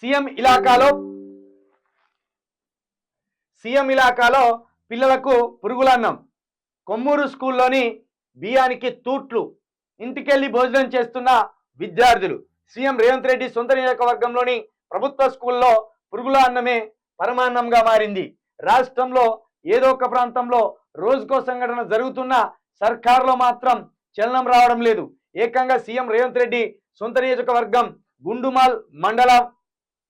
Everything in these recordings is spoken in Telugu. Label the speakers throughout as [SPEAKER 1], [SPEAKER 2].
[SPEAKER 1] సీఎం ఇలాకాలో పిల్లలకు పురుగులన్నం. కొమ్మూరు స్కూల్లోని బియ్యానికి తూట్లు. ఇంటికెళ్లి భోజనం చేస్తున్న విద్యార్థులు. సీఎం రేవంత్ రెడ్డి సొంత నియోజకవర్గంలోని ప్రభుత్వ స్కూల్లో పురుగుల అన్నమే పరమాన్నంగా మారింది. రాష్ట్రంలో ఏదో ఒక ప్రాంతంలో రోజుకో సంఘటన జరుగుతున్న సర్కార్లో మాత్రం చలనం రావడం లేదు. ఏకంగా సీఎం రేవంత్ రెడ్డి సొంత నియోజకవర్గం గుండుమాల్ మండలం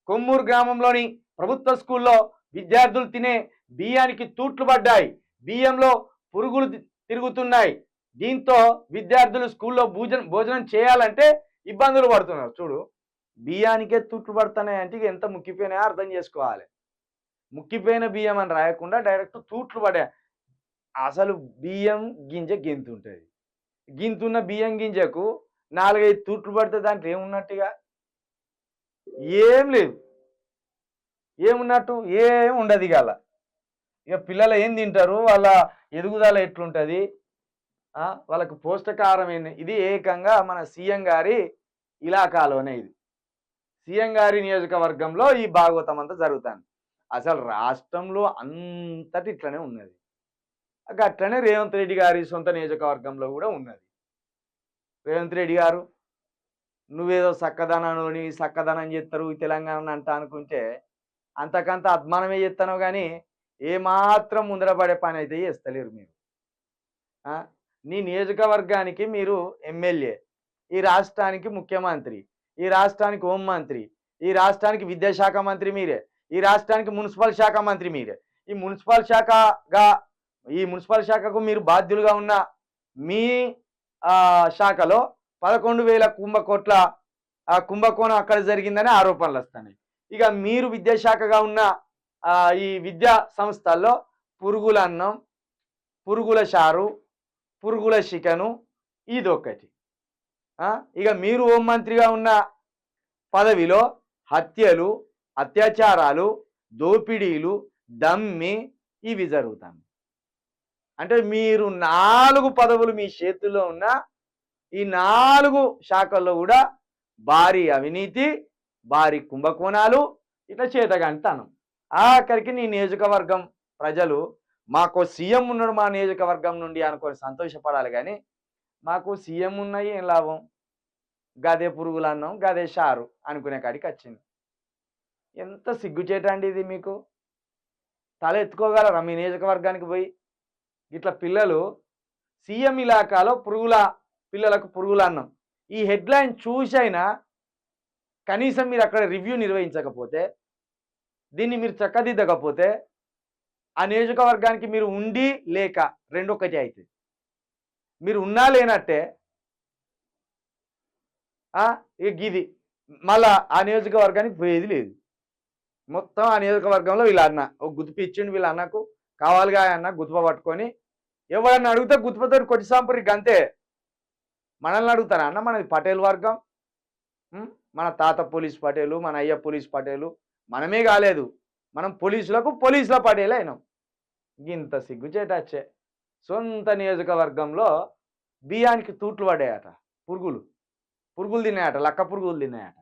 [SPEAKER 1] కొమ్మూరు గ్రామంలోని ప్రభుత్వ స్కూల్లో విద్యార్థులు తినే బియ్యానికి తూట్లు పడ్డాయి. బియ్యంలో పురుగులు తిరుగుతున్నాయి. దీంతో విద్యార్థులు స్కూల్లో భోజనం చేయాలంటే ఇబ్బందులు పడుతున్నారు. చూడు, బియ్యానికే తూట్లు పడుతున్నాయి అంటే ఎంత ముక్కిపోయినాయో అర్థం చేసుకోవాలి. ముక్కిపోయిన బియ్యం అని రాయకుండా డైరెక్ట్ తూట్లు పడే. అసలు బియ్యం గింజ గింతుంటుంది. గింతున్న బియ్యం గింజకు 4-5 తూట్లు పడితే దాంట్లో ఏమున్నట్టుగా? ఏం లేదు. ఏమున్నట్టు? ఏం ఉండదు. ఇక పిల్లలు ఏం తింటారు? వాళ్ళ ఎదుగుదల ఎట్లుంటుంది? వాళ్ళకు పౌష్టికాహారం ఏంటి? ఇది ఏకంగా మన సీఎం గారి ఇలాకాలోనే, ఇది సీఎం గారి నియోజకవర్గంలో ఈ భాగవతం అంతా జరుగుతుంది. అసలు రాష్ట్రంలో అంతటి ఇట్లనే ఉన్నది. అట్లనే రేవంత్ రెడ్డి గారి సొంత నియోజకవర్గంలో కూడా ఉన్నది. రేవంత్ రెడ్డి గారు నువ్వేదో చక్కదనం చేస్తారు ఈ తెలంగాణ అంట అనుకుంటే అంతకంత అద్మానమే చేస్తాను, కానీ ఏమాత్రం ముందరపడే పని అయితే చేస్తలేరు మీరు. నీ నియోజకవర్గానికి మీరు ఎమ్మెల్యే, ఈ రాష్ట్రానికి ముఖ్యమంత్రి, ఈ రాష్ట్రానికి హోంమంత్రి, ఈ రాష్ట్రానికి విద్యాశాఖ మంత్రి మీరే, ఈ రాష్ట్రానికి మున్సిపల్ శాఖ మంత్రి మీరే. ఈ మున్సిపల్ శాఖకు మీరు బాధ్యులుగా ఉన్న మీ శాఖలో 11,000 కుంభకోట్ల కుంభకోణం అక్కడ జరిగిందని ఆరోపణలు వస్తున్నాయి. ఇక మీరు విద్యాశాఖగా ఉన్న ఈ విద్యా సంస్థల్లో పురుగుల అన్నం, పురుగుల చారు, పురుగుల చికెను ఇదొకటి. ఇక మీరు హోంమంత్రిగా ఉన్న పదవిలో హత్యలు, అత్యాచారాలు, దోపిడీలు, దమ్మి ఇవి జరుగుతాయి. అంటే మీరు 4 పదవులు మీ చేతుల్లో ఉన్న ఈ 4 శాఖల్లో కూడా భారీ అవినీతి, భారీ కుంభకోణాలు, ఇట్లా చేతగాంతనం. ఆఖరికి నీ నియోజకవర్గం ప్రజలు మాకు సీఎం ఉన్నాడు మా నియోజకవర్గం నుండి అనుకొని సంతోషపడాలి, కానీ మాకు సీఎం ఉన్నాయి ఏం లాభం, గదే పురుగులు అన్నం గదే షారు అనుకునే కాడికి వచ్చింది. ఎంత సిగ్గుచేటండి ఇది. మీకు తల ఎత్తుకోగలరా మీ నియోజకవర్గానికి పోయి? ఇట్లా పిల్లలు సీఎం ఇలాకాలో పిల్లలకు పురుగుల అన్నం, ఈ హెడ్లైన్ చూసైనా కనీసం మీరు అక్కడ రివ్యూ నిర్వహించకపోతే, దీన్ని మీరు చక్కదిద్దకపోతే ఆ నియోజకవర్గానికి మీరు ఉండి లేక రెండొకటి అవుతుంది. మీరు ఉన్నా లేనట్టే. ఇది మళ్ళా ఆ నియోజకవర్గానికి పోయేది లేదు. మొత్తం ఆ నియోజకవర్గంలో వీళ్ళ అన్న ఒక గుర్తుపు ఇచ్చిండు, వీళ్ళ అన్నకు కావాలిగా అన్న గుర్తుప పట్టుకొని ఎవరన్నా అడిగితే గుర్తుపతో కొట్టి సాంపురి గంతే. మనల్ని అడుగుతారా అన్న? మనది పటేల్ వర్గం, మన తాత పోలీస్ పటేలు, మన అయ్య పోలీస్ పటేలు, మనమే కాలేదు, మనం పోలీసుల పటేలే అయినాం. ఇంత సిగ్గుచేటచ్చే. సొంత నియోజకవర్గంలో బియ్యానికి తూట్లు పడ్డాయట, పురుగులు తిన్నాయట, లక్క పురుగులు తిన్నాయట.